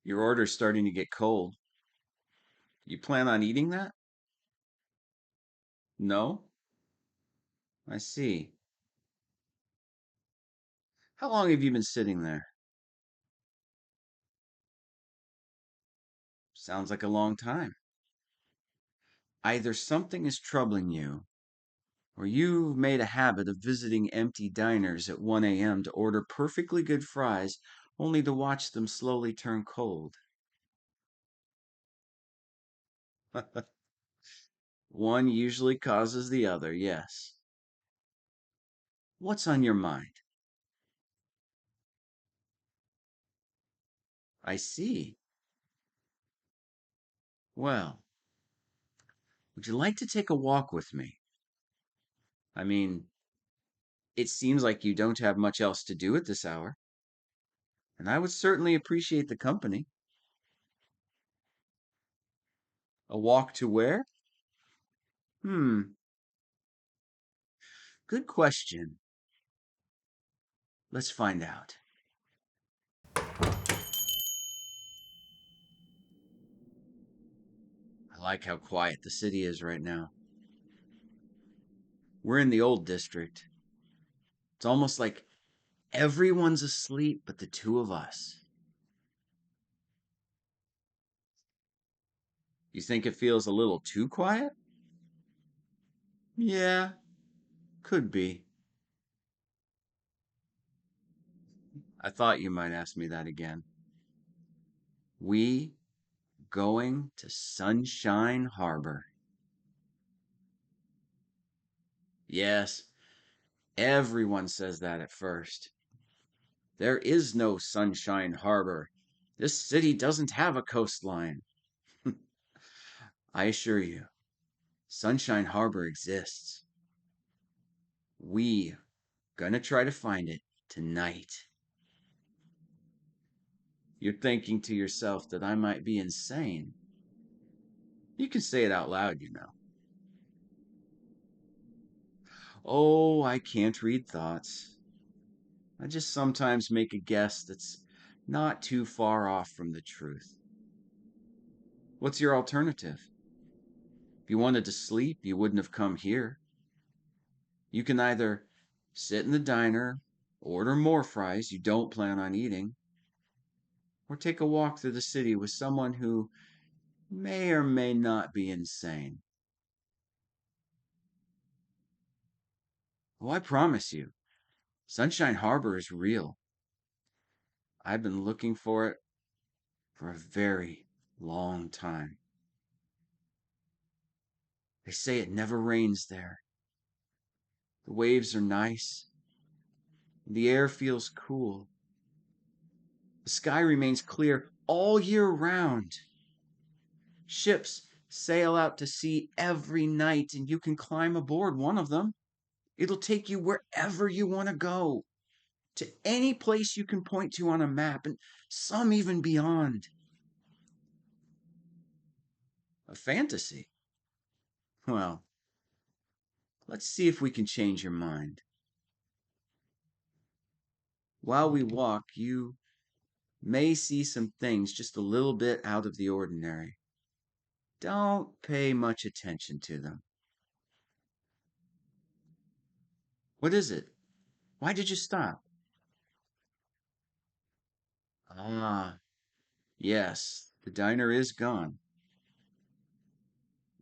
Your order's starting to get cold. You plan on eating that? No? I see. How long have you been sitting there? Sounds like a long time. Either something is troubling you, or you've made a habit of visiting empty diners at 1 a.m. to order perfectly good fries only to watch them slowly turn cold. One usually causes the other, yes. What's on your mind? I see. Well, would you like to take a walk with me? I mean, it seems like you don't have much else to do at this hour, and I would certainly appreciate the company. A walk to where? Hmm, good question. Let's find out. I like how quiet the city is right now. We're in the old district. It's almost like everyone's asleep but the two of us. You think it feels a little too quiet? Yeah, could be. I thought you might ask me that again. We going to Sunshine Harbour. Yes, everyone says that at first. There is no Sunshine Harbor. This city doesn't have a coastline. I assure you, Sunshine Harbor exists. We gonna try to find it tonight. You're thinking to yourself that I might be insane. You can say it out loud, you know. Oh, I can't read thoughts. I just sometimes make a guess that's not too far off from the truth. What's your alternative? If you wanted to sleep, you wouldn't have come here. You can either sit in the diner, order more fries you don't plan on eating, or take a walk through the city with someone who may or may not be insane. Oh, I promise you, Sunshine Harbor is real. I've been looking for it for a very long time. They say it never rains there. The waves are nice, and the air feels cool. The sky remains clear all year round. Ships sail out to sea every night, and you can climb aboard one of them. It'll take you wherever you want to go, to any place you can point to on a map, and some even beyond. A fantasy? Well, let's see if we can change your mind. While we walk, you may see some things just a little bit out of the ordinary. Don't pay much attention to them. What is it? Why did you stop? Ah, yes, the diner is gone.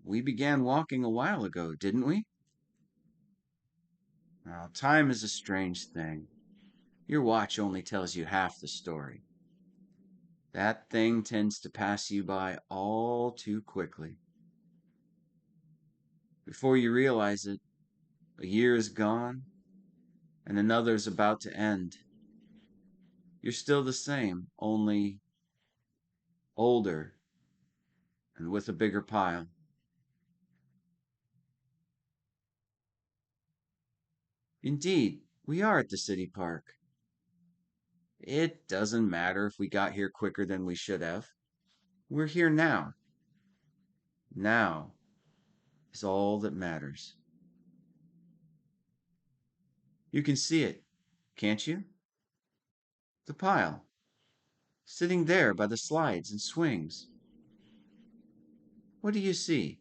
We began walking a while ago, didn't we? Now, time is a strange thing. Your watch only tells you half the story. That thing tends to pass you by all too quickly. Before you realize it, a year is gone and another's about to end. You're still the same, only older and with a bigger pile. Indeed, we are at the city park. It doesn't matter if we got here quicker than we should have. We're here now. Now is all that matters. You can see it, can't you? The pile. sitting there by the slides and swings. What do you see?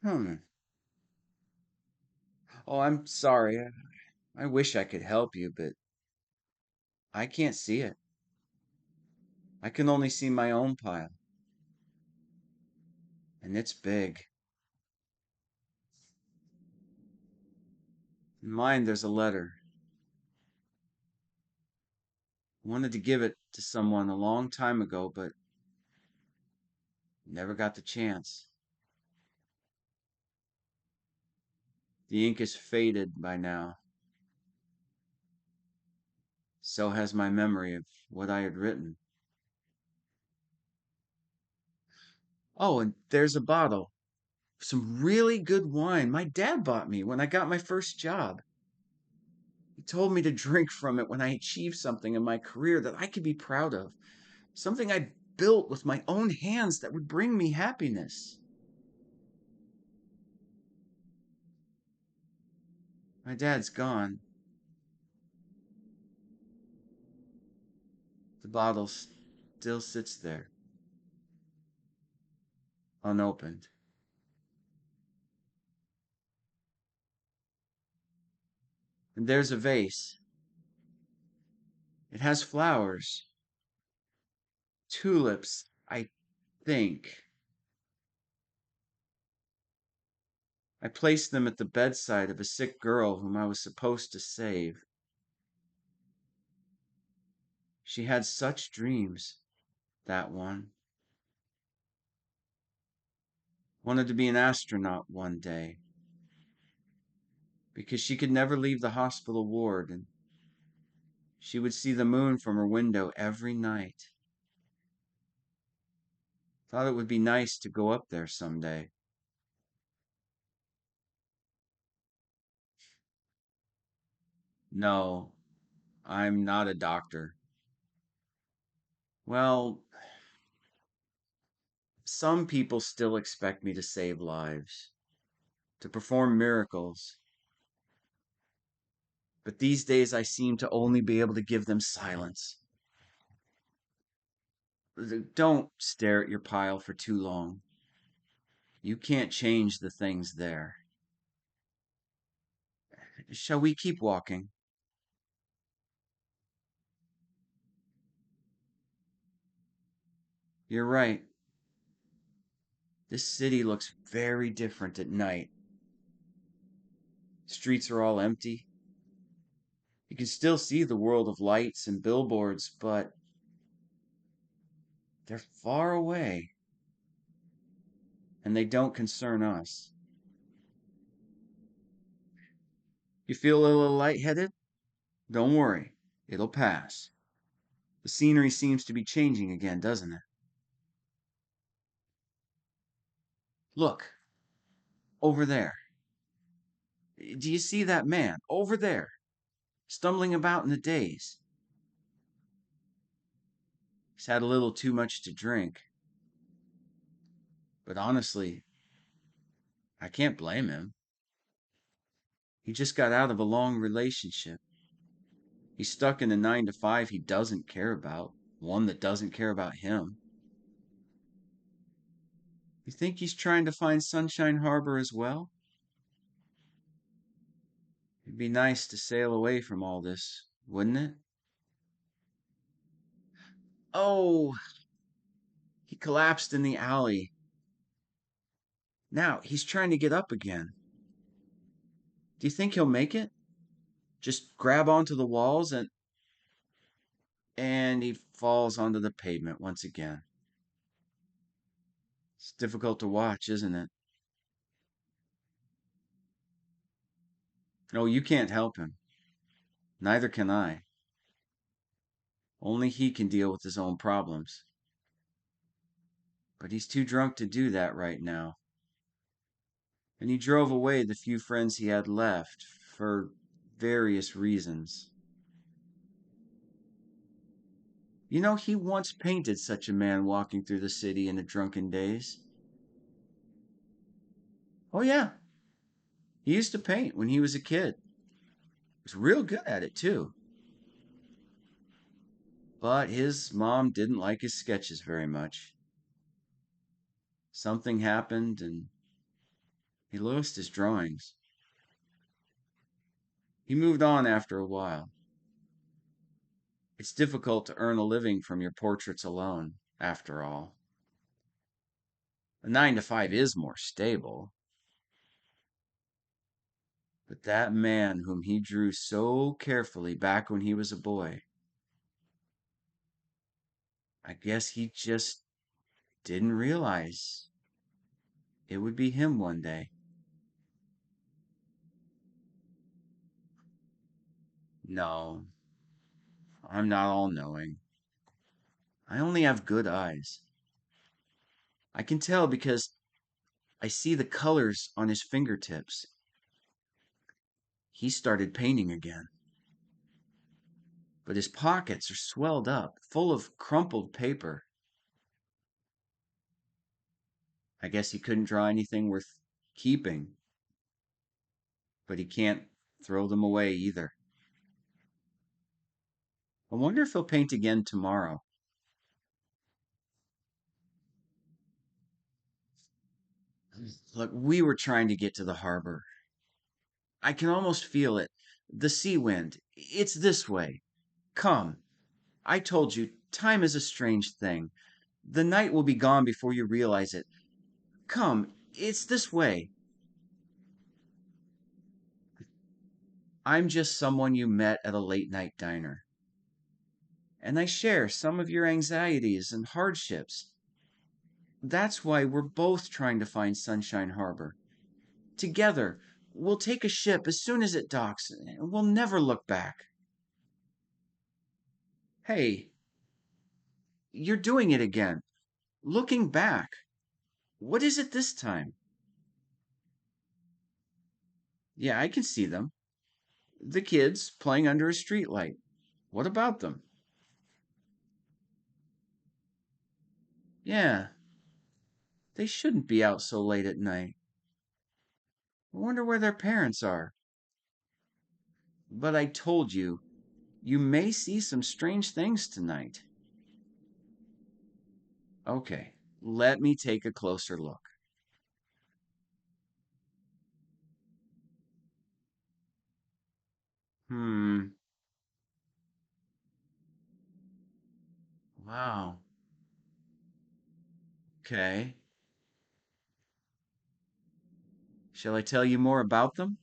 Hmm. Oh, I'm sorry. I wish I could help you, but I can't see it. I can only see my own pile, and it's big. In mine, there's a letter. I wanted to give it to someone a long time ago, but never got the chance. The ink is faded by now. So has my memory of what I had written. Oh, and there's a bottle. Some really good wine my dad bought me when I got my first job. He told me to drink from it when I achieved something in my career that I could be proud of. Something I built with my own hands that would bring me happiness. My dad's gone. The bottle still sits there, unopened. And there's a vase. It has flowers. Tulips, I think. I placed them at the bedside of a sick girl whom I was supposed to save. She had such dreams, that one. Wanted to be an astronaut one day because she could never leave the hospital ward and she would see the moon from her window every night. Thought it would be nice to go up there someday. No, I'm not a doctor. Well, some people still expect me to save lives, to perform miracles, but these days I seem to only be able to give them silence. Don't stare at your pile for too long. You can't change the things there. Shall we keep walking? You're right. This city looks very different at night. Streets are all empty. You can still see the world of lights and billboards, but they're far away and they don't concern us. You feel a little lightheaded? Don't worry, it'll pass. The scenery seems to be changing again, doesn't it? Look, over there. Do you see that man over there, stumbling about in the daze? He's had a little too much to drink. But honestly, I can't blame him. He just got out of a long relationship. He's stuck in a 9 to 5 he doesn't care about, one that doesn't care about him. You think he's trying to find Sunshine Harbour as well? It'd be nice to sail away from all this, wouldn't it? Oh, he collapsed in the alley. Now he's trying to get up again. Do you think he'll make it? Just grab onto the walls and he falls onto the pavement once again. It's difficult to watch, isn't it? No, you can't help him. Neither can I. Only he can deal with his own problems. But he's too drunk to do that right now. And he drove away the few friends he had left for various reasons. You know, he once painted such a man walking through the city in a drunken daze. Oh, yeah. He used to paint when he was a kid. Was real good at it, too. But his mom didn't like his sketches very much. Something happened and he lost his drawings. He moved on after a while. It's difficult to earn a living from your portraits alone, after all. A 9 to 5 is more stable, but that man whom he drew so carefully back when he was a boy, I guess he just didn't realize it would be him one day. No, I'm not all knowing. I only have good eyes. I can tell because I see the colors on his fingertips. He started painting again, but his pockets are swelled up, full of crumpled paper. I guess he couldn't draw anything worth keeping, but he can't throw them away either. I wonder if he'll paint again tomorrow. Look, we were trying to get to the harbor. I can almost feel it. The sea wind. It's this way. Come. I told you, time is a strange thing. The night will be gone before you realize it. Come, it's this way. I'm just someone you met at a late night diner. And I share some of your anxieties and hardships. That's why we're both trying to find Sunshine Harbor. Together, we'll take a ship as soon as it docks, and we'll never look back. Hey, you're doing it again. Looking back. What is it this time? Yeah, I can see them. The kids playing under a streetlight. What about them? Yeah, they shouldn't be out so late at night. I wonder where their parents are. But I told you, you may see some strange things tonight. Okay, let me take a closer look. Hmm, wow. Okay. Shall I tell you more about them?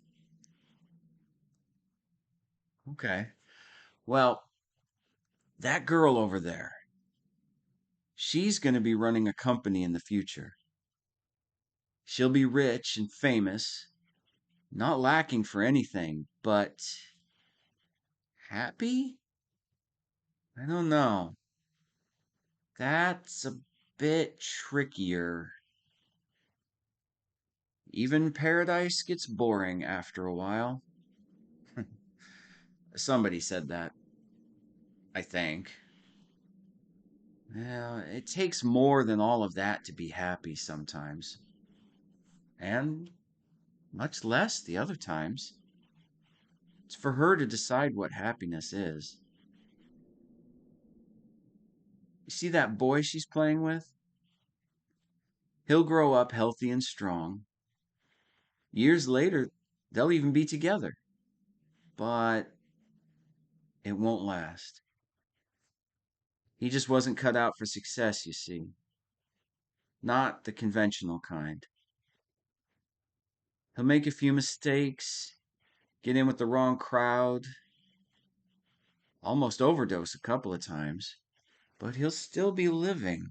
Okay. Well, that girl over there, she's going to be running a company in the future. She'll be rich and famous, not lacking for anything, but happy? I don't know. That's a bit trickier. Even paradise gets boring after a while. Somebody said that, I think. Well, it takes more than all of that to be happy sometimes, and much less the other times. It's for her to decide what happiness is. You see that boy she's playing with? He'll grow up healthy and strong. Years later, they'll even be together. But it won't last. He just wasn't cut out for success, you see. Not the conventional kind. He'll make a few mistakes, get in with the wrong crowd, almost overdose a couple of times, but he'll still be living.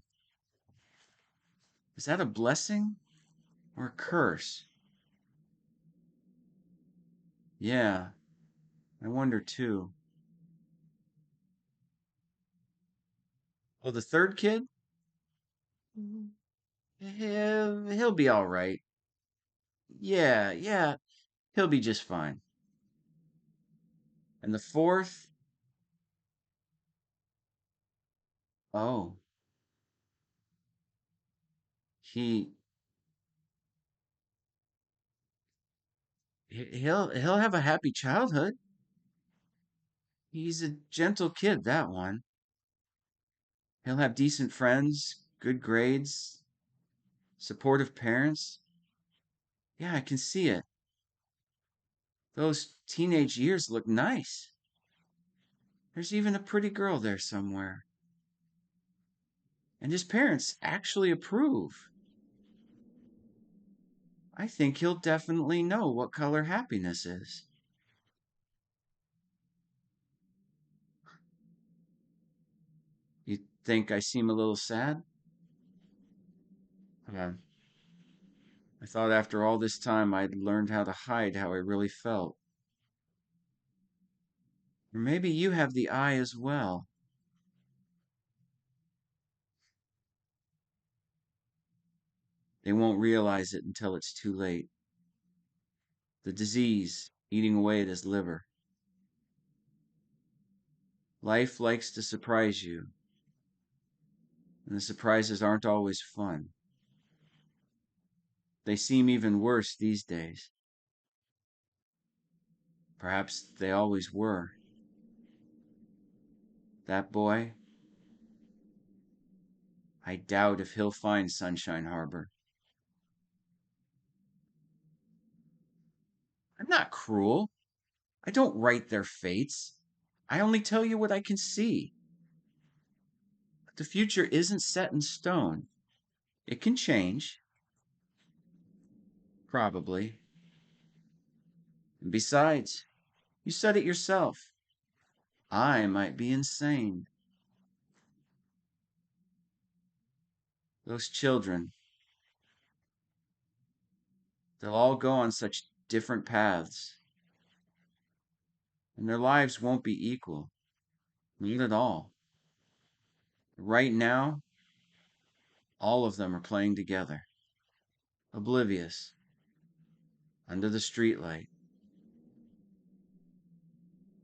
Is that a blessing or a curse? Yeah, I wonder too. Oh, the third kid? He'll be all right. Yeah, he'll be just fine. And the fourth? Oh, he he'll have a happy childhood. He's a gentle kid, that one. He'll have decent friends, good grades, supportive parents. Yeah, I can see it. Those teenage years look nice. There's even a pretty girl there somewhere. And his parents actually approve. I think he'll definitely know what color happiness is. You think I seem a little sad? Yeah. I thought after all this time I'd learned how to hide how I really felt. Or maybe you have the eye as well. They won't realize it until it's too late. The disease eating away at his liver. Life likes to surprise you, and the surprises aren't always fun. They seem even worse these days. Perhaps they always were. That boy, I doubt if he'll find Sunshine Harbour. I'm not cruel. I don't write their fates. I only tell you what I can see. But the future isn't set in stone. It can change, probably. And besides, you said it yourself. I might be insane. Those children, they'll all go on such different paths, and their lives won't be equal. Not at all. Right now, all of them are playing together, oblivious, under the streetlight.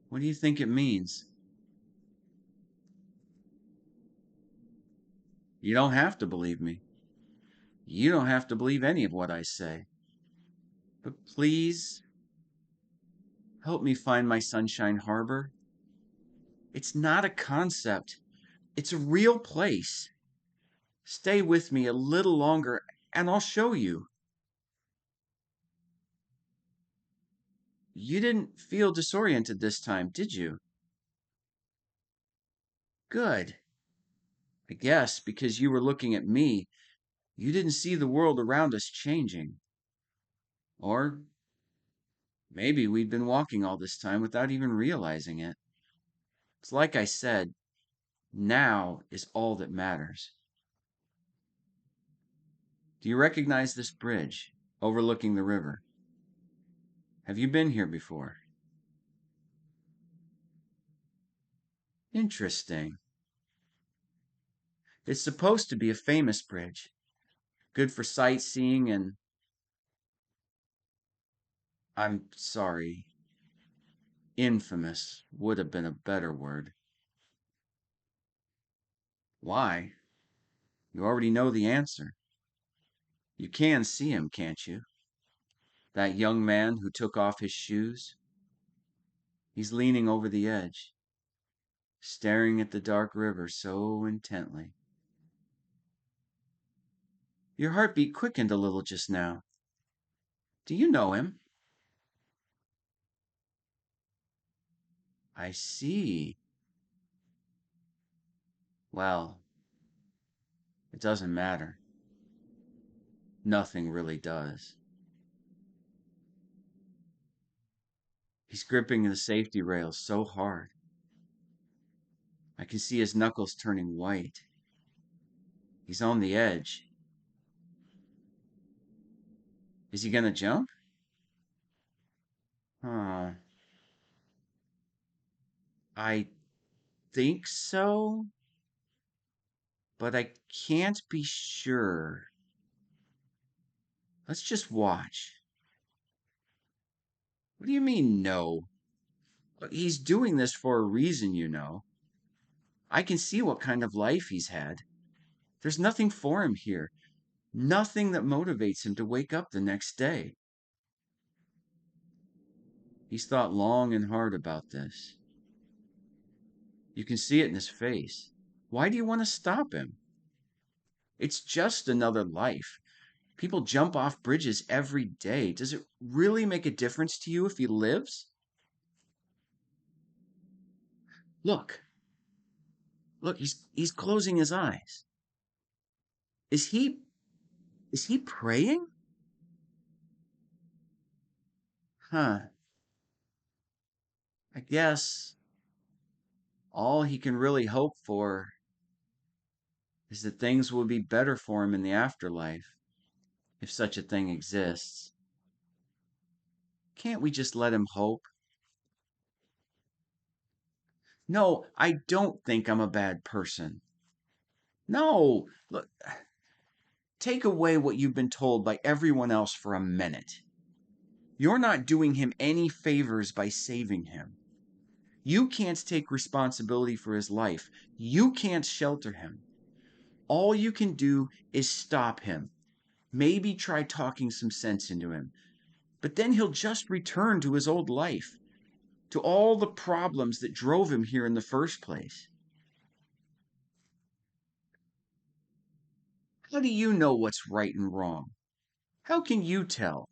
What do you think it means? You don't have to believe me. You don't have to believe any of what I say. But please, help me find my Sunshine Harbor. It's not a concept, it's a real place. Stay with me a little longer and I'll show you. You didn't feel disoriented this time, did you? Good. I guess because you were looking at me, you didn't see the world around us changing. Or maybe we'd been walking all this time without even realizing it. It's like I said, now is all that matters. Do you recognize this bridge overlooking the river? Have you been here before? Interesting. It's supposed to be a famous bridge, good for sightseeing and, I'm sorry, infamous would have been a better word. Why? You already know the answer. You can see him, can't you? That young man who took off his shoes. He's leaning over the edge, staring at the dark river so intently. Your heartbeat quickened a little just now. Do you know him? I see. Well, it doesn't matter. Nothing really does. He's gripping the safety rails so hard. I can see his knuckles turning white. He's on the edge. Is he gonna jump? Huh. I think so, but I can't be sure. Let's just watch. What do you mean, no? He's doing this for a reason, you know. I can see what kind of life he's had. There's nothing for him here, nothing that motivates him to wake up the next day. He's thought long and hard about this. You can see it in his face. Why do you want to stop him? It's just another life. People jump off bridges every day. Does it really make a difference to you if he lives? Look, look, he's closing his eyes. Is he praying? Huh. I guess all he can really hope for is that things will be better for him in the afterlife, if such a thing exists. Can't we just let him hope? No, I don't think I'm a bad person. No, look, take away what you've been told by everyone else for a minute. You're not doing him any favors by saving him. You can't take responsibility for his life. You can't shelter him. All you can do is stop him. Maybe try talking some sense into him. But then he'll just return to his old life, to all the problems that drove him here in the first place. How do you know what's right and wrong? How can you tell?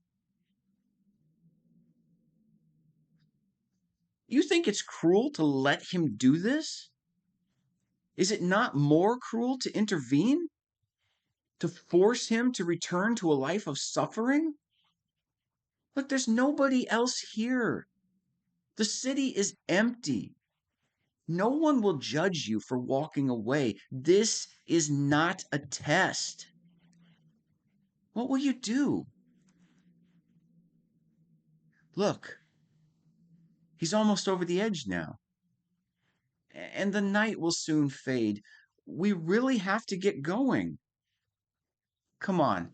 You think it's cruel to let him do this? Is it not more cruel to intervene? To force him to return to a life of suffering? Look, there's nobody else here. The city is empty. No one will judge you for walking away. This is not a test. What will you do? Look, he's almost over the edge now. And the night will soon fade. We really have to get going. Come on,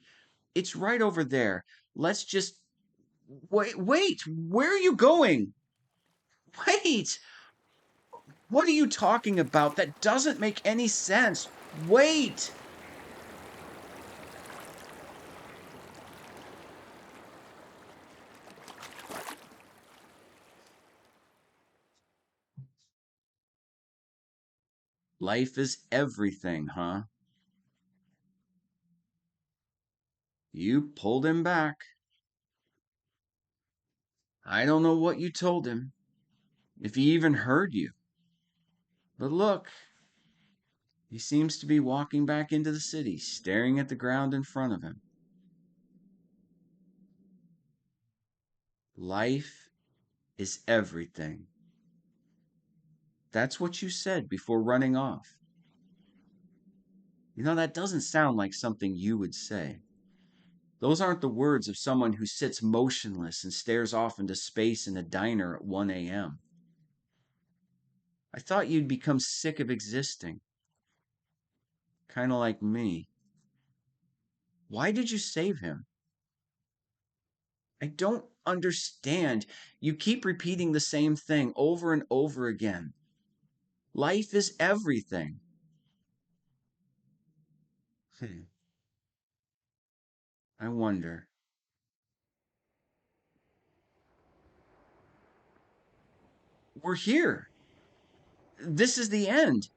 it's right over there. Let's just wait. Where are you going? Wait. What are you talking about? That doesn't make any sense. Wait. Life is everything, huh? You pulled him back. I don't know what you told him, if he even heard you. But look, he seems to be walking back into the city, staring at the ground in front of him. Life is everything. That's what you said before running off. You know, that doesn't sound like something you would say. Those aren't the words of someone who sits motionless and stares off into space in a diner at 1 a.m. I thought you'd become sick of existing, kind of like me. Why did you save him? I don't understand. You keep repeating the same thing over and over again. Life is everything. I wonder. We're here. This is the end.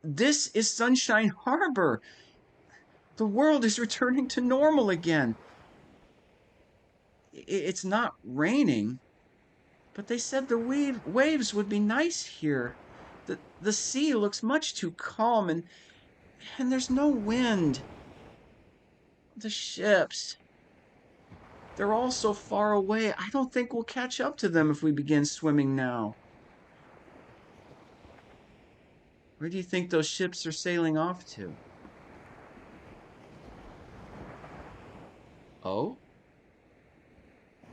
This is Sunshine Harbour. The world is returning to normal again. It's not raining, but they said the waves would be nice here. The sea looks much too calm, and there's no wind. The ships, they're all so far away. I don't think we'll catch up to them if we begin swimming now. Where do you think those ships are sailing off to? Oh?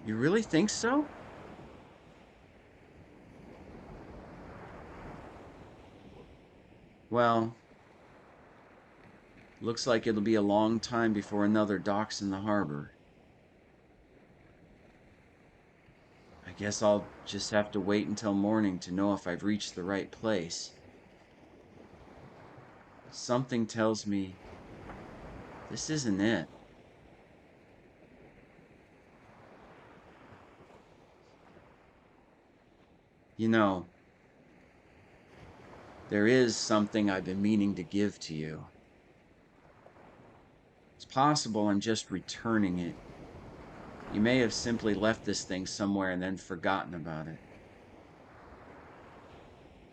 You really think so? Well, looks like it'll be a long time before another docks in the harbor. I guess I'll just have to wait until morning to know if I've reached the right place. Something tells me this isn't it. You know, There is something I've been meaning to give to you. It's possible I'm just returning it. You may have simply left this thing somewhere and then forgotten about it.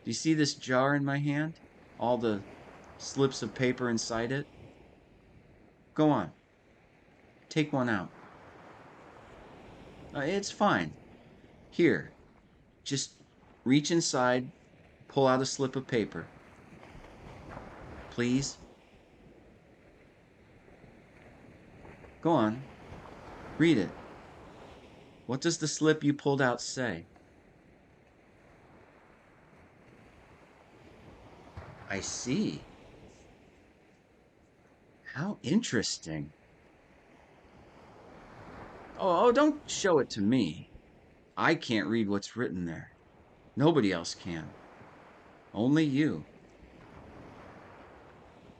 Do you see this jar in my hand? All the slips of paper inside it? Go on. Take one out. It's fine. Here. Just reach inside, pull out a slip of paper. Please? Go on. Read it. What does the slip you pulled out say? I see. How interesting. Oh, don't show it to me. I can't read what's written there. Nobody else can. Only you.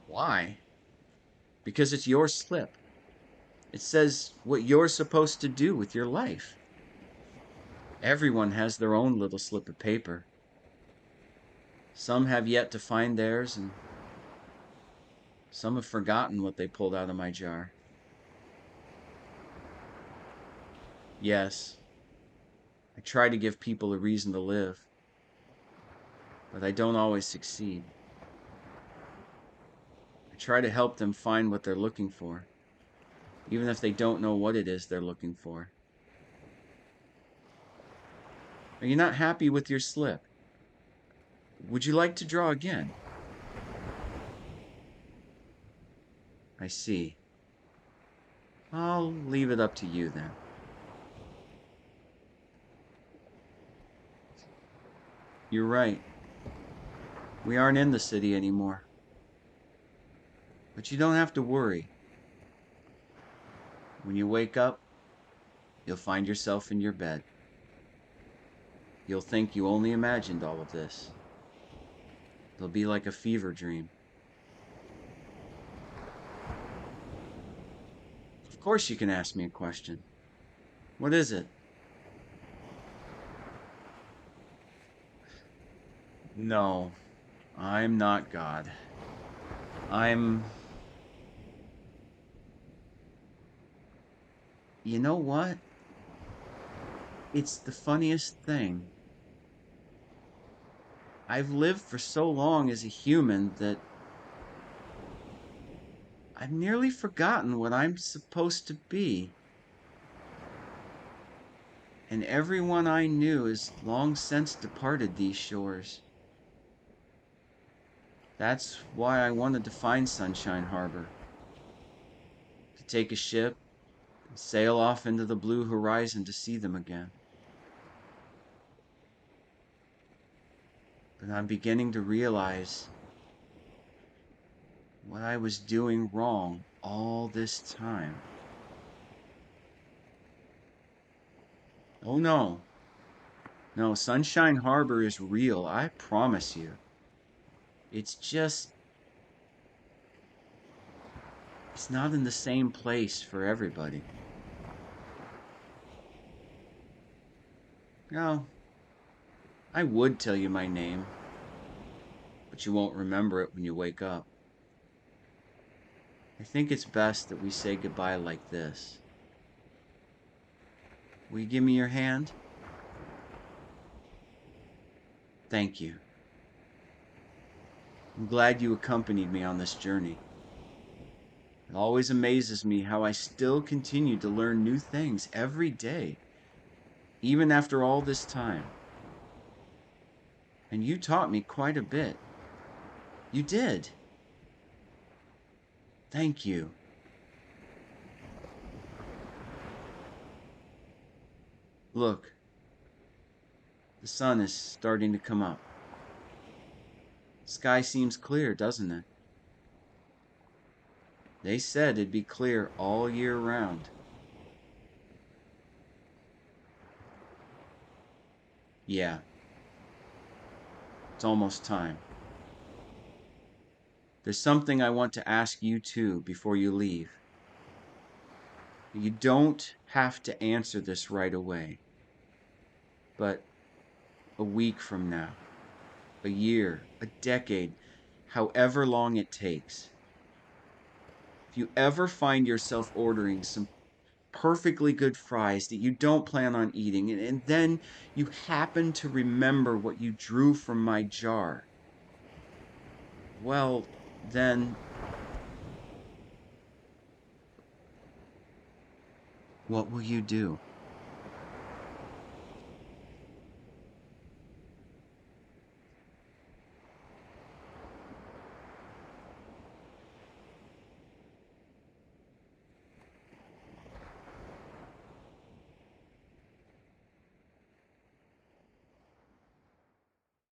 Why? Because it's your slip. It says what you're supposed to do with your life. Everyone has their own little slip of paper. Some have yet to find theirs, and some have forgotten what they pulled out of my jar. Yes, I try to give people a reason to live, but I don't always succeed. I try to help them find what they're looking for, even if they don't know what it is they're looking for. Are you not happy with your slip? Would you like to draw again? I see. I'll leave it up to you then. You're right. We aren't in the city anymore. But you don't have to worry. When you wake up, you'll find yourself in your bed. You'll think you only imagined all of this. It'll be like a fever dream. Of course you can ask me a question. What is it? No, I'm not God. I'm... You know what? It's the funniest thing. I've lived for so long as a human that I've nearly forgotten what I'm supposed to be. And everyone I knew has long since departed these shores. That's why I wanted to find Sunshine Harbour. To take a ship and sail off into the blue horizon to see them again. But I'm beginning to realize what I was doing wrong all this time. Oh no. No, Sunshine Harbor is real, I promise you. It's just... It's not in the same place for everybody. No, I would tell you my name, but you won't remember it when you wake up. I think it's best that we say goodbye like this. Will you give me your hand? Thank you. I'm glad you accompanied me on this journey. It always amazes me how I still continue to learn new things every day, even after all this time. And you taught me quite a bit. You did. Thank you. Look, the sun is starting to come up. The sky seems clear, doesn't it? They said it'd be clear all year round. Yeah, it's almost time. There's something I want to ask you too before you leave. You don't have to answer this right away, but a week from now, a year, a decade, however long it takes. If you ever find yourself ordering some perfectly good fries that you don't plan on eating, and then you happen to remember what you drew from my jar, well, then what will you do?